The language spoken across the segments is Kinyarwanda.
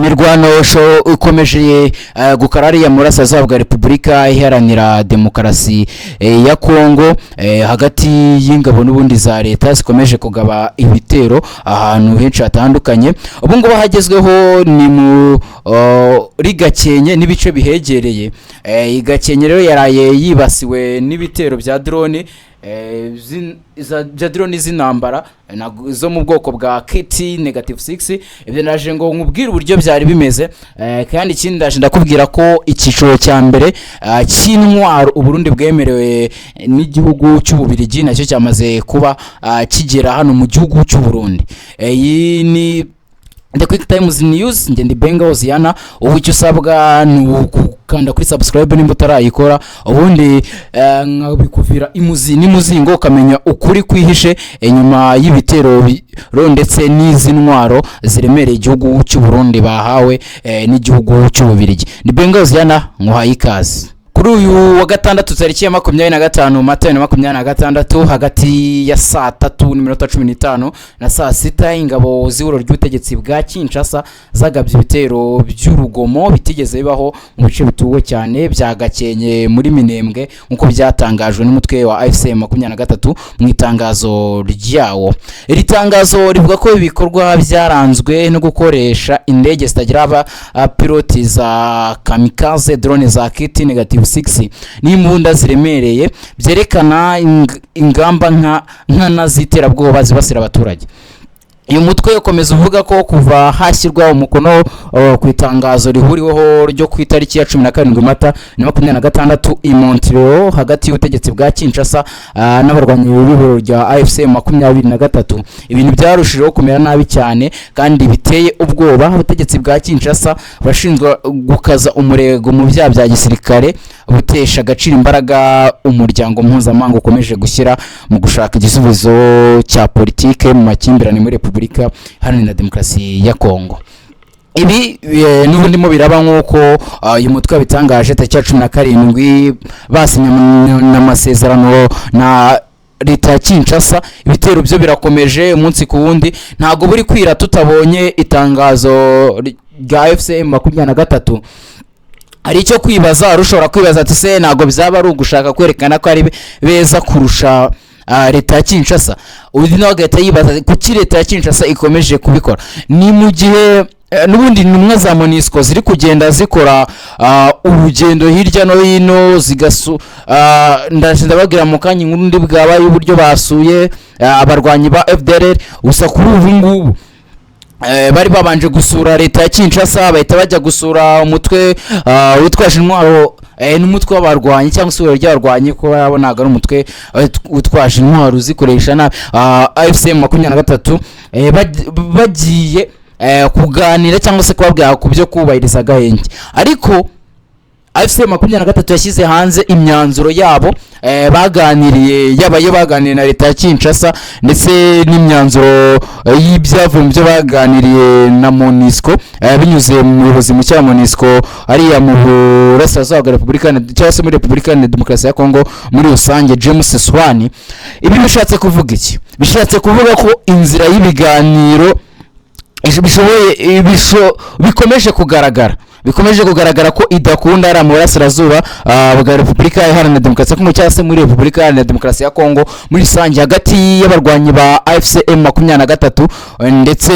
imirwano ikomeje gukarariya muri Burasirazuba bwa Repubulika Iharanira Demokarasi ya Kongo, hagati y'ingabo n'ubundi za leta zikomeje kugaba ibitero ahantu henshi hatandukanye. Ubu ngo bahagezweho ni mu Gakenke n'ibice bihegereye. Gakenke rero yaraye yibasiwe n'ibitero bya drone za drone z'intambara zo mu bwoko bwa KT-6. Ibyo naje ngo nkubwire uburyo byari bimeze, kandi ikindi ndaje ndakubwira ko icyiciro cya mbere cy'intwaro Uburundi bwemerewe n'igihugu cy'Ububirigi nacyo cyamaze kuba kigera hano mu gihugu cy'Uburundi. Iyi ni The Quick Times News, ndi Benga Oziana. Ubu icyo usabwa ni ukanda kuri subscribe nimba utarayikora, ubundi nkabikuvira n'imuzingo ukamenya ukuri kwihishe inyuma y'ibitero ndetse n'izi ntwaro ziremereye igihugu cy'Uburundi bahawe n'igihugu cy'Ububirigi. Ndi Benga Oziana, nkuhaye ikaze. Kuri uyu wa gatandatu tariki ya 25 Mata 2026 hagati ya saa 3:15 na saa 6 ingabo z'iburo ry'ubutegetsi bwa Kinshasa zagabye ibitero by'urugomo bitigeze bibaho mu bice bituwe cyane bya Gakenke muri Minembwe nkuko byatangajwe n'umutwe wa AFC 23 mu itangazo ryawo. Iri tangazo rivuga ko ibikorwa byaranzwe no gukoresha indege zitagira piloti za kamikaze, drone za KT-6 n'imbunda ziremereye byerekana ingamba nkana z'iterabwoba zibasira abaturage. Uyu mutwe ukomeza uvuga ko kuva hashyirwa umukono ku itangazo rihuriweho ryo ku itariki ya 17 Mata 2026 i Montreal hagati y'ubutegetsi bwa Kinshasa n'abarwanyi b'ibiro rya AFC 23, ibintu byarushijeho kumera nabi cyane kandi biteye ubwoba. Ubutegetsi bwa Kinshasa bashinzwe gukaza umurego mu bya gisirikare butesha agaciro imbaraga umuryango mpuzamahanga ukomeje gushyira mu gushaka igisubizo cya politike mu makimbirane muri Repubulika Iharanira Demokarasi ya Kongo. Ibi n'ubundi mo biraba nk'uko uyu mutwe bitangaje tariki ya 17 basinye n'amasezerano na leta ya Kinshasa. Ibitero byo birakomeje umunsi ku wundi, ntago buri kwira tutabonye itangazo rya AFC 23. Ari cyo kwibaza, arushobora kwibaza ati se nago bizaba ari ugushaka kwerekana ko ari beza kurusha leta ya Kinshasa. Ubundi nawe agahita yibaza kuki leta ya Kinshasa ikomeje kubikora. Ni mu gihe n'ubundi intumwa za MONUSCO ziri kugenda zikora urugendo hirya no hino ndabagira mu kanya ngundi bwabaye uburyo basuye abarwanyi ba FDLR. Usa kuri ubu ngubu bari babanje gusura leta ya Kinshasa, bahita bajya gusura umutwe witwaje intwaro n'umutwe w'abarwanyi cyangwa se ry'abarwanyi ko babonaga ari umutwe witwaje intwaro zikoresha na AFC 23 bagiye kuganira cyangwa se kubabwira ku byo kubahiriza Gahenge. Ariko AFC 23 yashyize hanze imyanzuro yabo baganiriye baganiriye na leta ya Kinshasa ndetse n'imyanzuro y'ibyavuye byo baganiriye na MONUSCO binyuze mu buyobozi mu cya MONUSCO ariya mu Burasirazuba bwa Repubulika cyangwa se muri Repubulika Iharanira Demokarasi ya Kongo muri rusange, James Swani. Ibi bishatse kuvuga iki? Bishatse kuvuga ko inzira y'ibiganiro bikomeje kugaragara ko idakunda ari mu Burasirazuba bwa Repubulika Iharanira Demokarasi ya Kongo cyangwa se muri Repubulika Iharanira Demokarasi ya Kongo muri rusange, hagati y'abarwanyi ba AFC 23 ndetse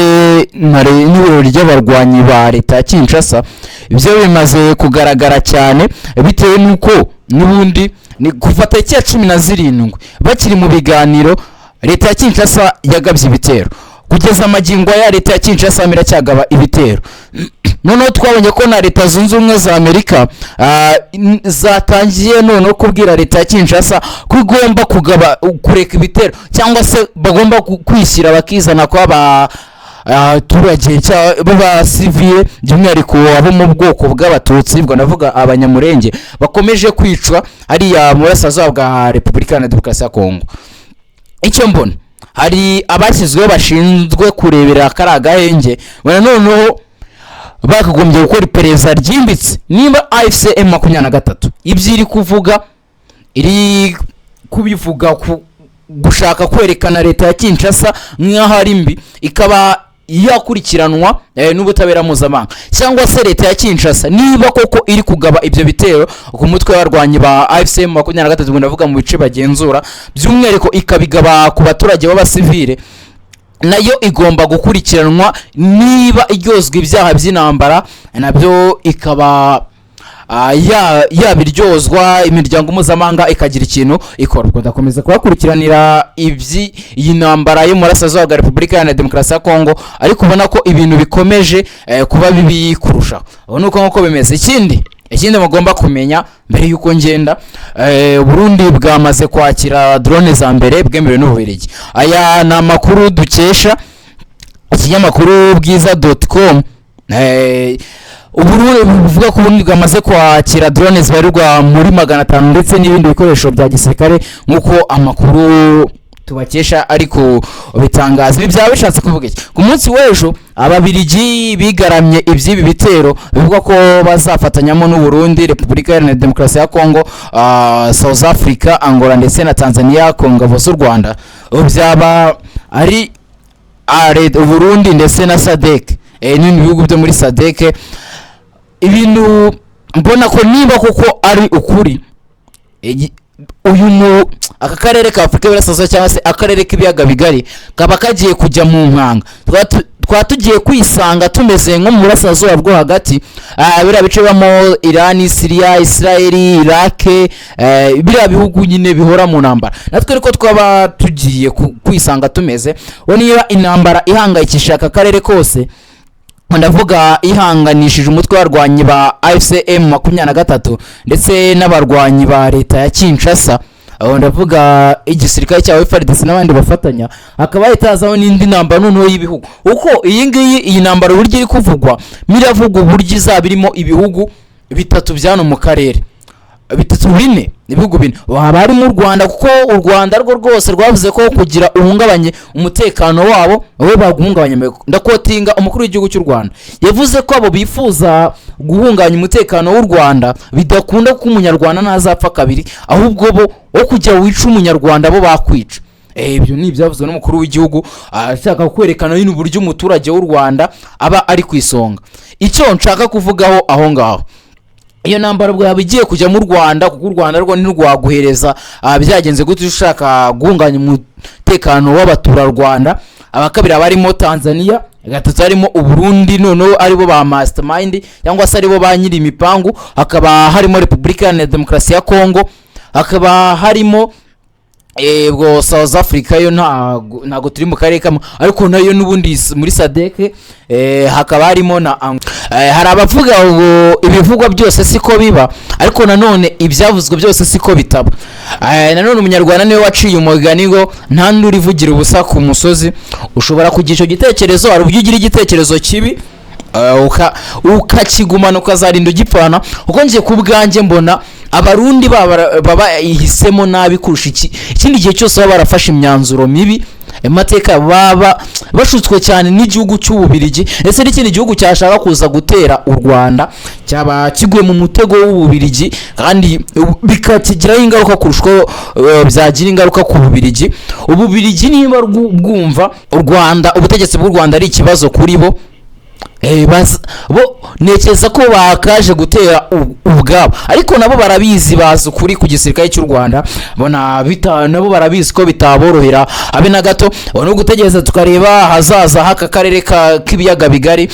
n'ibiro ry'abarwanyi ba leta ya Kinshasa. Ibyo bimaze kugaragara cyane bitewe n'uko n'ubundi ni gufata iki ya 17 bakiri mu biganiro leta ya Kinshasa yagabye ibitero. Kugeza amagingo ya leta ya Kinshasa miracyagaba ibitero. Noneho twabonye ko na leta zunze ubumwe za Amerika zatangiye noneho kubwira leta ya Kinshasa ko igomba kureka ibitero cyangwa se bagomba kwishyira bakizana kwa abaturage baba civile by'umwihariko abo mu bwoko bw'abatutsi, bwo navuga abanyamurenge bakomeje kwicwa ariya mu Burasirazuba bwa Repubulika Iharanira Demokarasi ya Kongo. Icyo mbona hari abashyizweho bashinzwe kurebera kara Gahenge, noneho bakagombye gukora iperereza ryimbitse niba AFC 23 ibyiri kuvuga iri kubivuga gushaka kwerekana leta ya Kinshasa nk'aho ari mbi, ikaba yakurikiranwa n'ubutabera mpuzamahanga, cyangwa se leta ya Kinshasa niba koko iri kugaba ibyo bitero ku mutwe w'abarwanyi ba AFCM 23 ndavuga mu bice bagenzura, by'umwihariko ikabigaba ku baturage b'abasivile, nayo igomba gukurikiranwa niba iryozwa ibyaha by'intambara, nabyo ikaba yabiryozwa, imiryango mpuzamahanga ikagira ikintu ikora. Ndakomeza kubakurikiranira iyi ntambara yo mu burasirazuba bwa Repubulika Iharanira Demokarasi ya Kongo, ariko ubona ko ibintu bikomeje kuba bibi kurusha. Ubu nuko nk'uko bimeze. Ikindi mugomba kumenya mbere yuko ngenda, Burundi bwamaze kwakira drone za mbere bwemerewe n'Ububiligi. Aya ni amakuru dukesha ikinyamakuru bwiza.com. Uburundi buvuga ko Burundi bwamaze kwakira drone zibarirwa muri 500 ndetse n'ibindi bikoresho bya gisirikare nk'uko amakuru tubakesha ariko bitangaza. Ibi byaba bishatse kuvuga iki? Ku munsi w'ejo Ababiligi bigaramye iby'ibi bitero bivuga ko bazafatanyamo n'u Burundi, Repubulika Iharanira Demokarasi ya Kongo, South Africa, Angola ndetse na Tanzania ku ngabo z'u Rwanda. Byaba ari Burundi ndetse na SADC, n'ibindi bihugu byo muri SADC. Ibintu mbona ko niba koko ari ukuri, aka karere ka Afurika y'Iburasirazuba cyangwa se akarere k'ibiyaga bigari kaba kagiye kujya mu nkanga, twatugiye kwisanga tumeze nko mu burasirazuba bwo hagati, biriya bice bamo Iran, Syria, Israel, Iraq, biriya bihugu nyine bihora mu ntambara. Natwe ariko twaba tugiye kwisanga tumeze niba intambara ihangayikisha aka karere kose, ndavuga ihanganishije umutwe w'abarwanyi ba AFCM 23 ndetse n'abarwanyi ba leta ya Kinshasa, ndavuga igisirikare cya FARDC n'abandi bafatanya, hakaba itazaho n'indi ntambara noneho y'ibihugu. Uko iyi ntambara uburyo iri kuvugwa, miravuga uburyo izaba irimo ibihugu bitatu byano mu karere, ibihugu bine bari mu Rwanda, kuko u Rwanda rwo rwose rwavuze ko kugira uhungabanye umutekano wabo wowe baguhungabanya. Ndakotinga umukuru w'igihugu cy'u Rwanda yavuze ko abo bifuza guhungabanya umutekano w'u Rwanda bidakunda ko umunyarwanda ntazapfa kabiri, ahubwo bo kujya wica umunyarwanda bo bakwica. Ibyo ni ibyavuzwe n'umukuru w'igihugu ashaka kwerekana nyine uburyo umuturage w'u Rwanda aba ari ku isonga. Icyo nshaka kuvugaho aho ngaho, iyo ntambara bwaba igiye kujya mu Rwanda, kuko u Rwanda rwo ntirwaguhereza byagenze gute ushaka guhunganya umutekano w'abaturarwanda. Abakabiri barimo Tanzania, gatatu harimo Uburundi, noneho aribo ba mastermind cyangwa se aribo ba nyiri imipangu, hakaba harimo Repubulika Iharanira Demokarasi ya Kongo, hakaba harimo bwo South Africa, yo ntago turi mu karere kamwe ariko nayo n'ubundi muri SADC, hakaba harimo na hari abavuga ngo ibivugwa byose siko biba, ariko nanone ibyavuzwe byose siko bitaba. Nanone umunyarwanda niwe waciye umugani ngo nta ndurivugira ubusa ku musozi. Ushobora kugira icyo gitekerezo, hari uburyo ugira igitekerezo kibi ukakigumana ukazarinda ugipfana. Uko ngiye ku bwanjye mbona abarundi baba ihisemo nabi kurusha ikindi gihe cyose baba barafashe imyanzuro mibi. Amateka baba bashutswe cyane n'igihugu cy'Ububiligi ndetse n'ikindi gihugu cyashaka kuza gutera u Rwanda, cyaba kiguye mu mutego w'Ububiligi kandi bikakigiraho ingaruka kurusha byagira ingaruka ku Bubiligi. Ububiligi niba bwumva u Rwanda, ubutegetsi bw'u Rwanda ari ikibazo kuri bo, nekeza ko bakaje gutera ubwabo, ariko nabo barabizi, bazi ukuri ku gisirikare cy'u Rwanda, nabo barabizi ko bitaborohera abe na gato. No gutegereza tukareba hazaza haka karere k'ibiyaga bigari.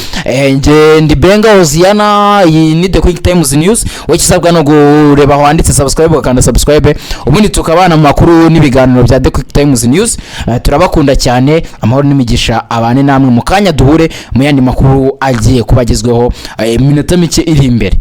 Ndi Benga Oziana, iyi ni The Quick Times News. Wekisabwa no gureba aho handitse subscribe ukanda subscribe, ubundi tukabana mu makuru n'ibiganiro bya The Quick Times News. Turabakunda cyane, amahoro n'imigisha abane namwe. Mu kanya duhure mu yandi makuru agiye kubagezweho iminota mike iri imbere.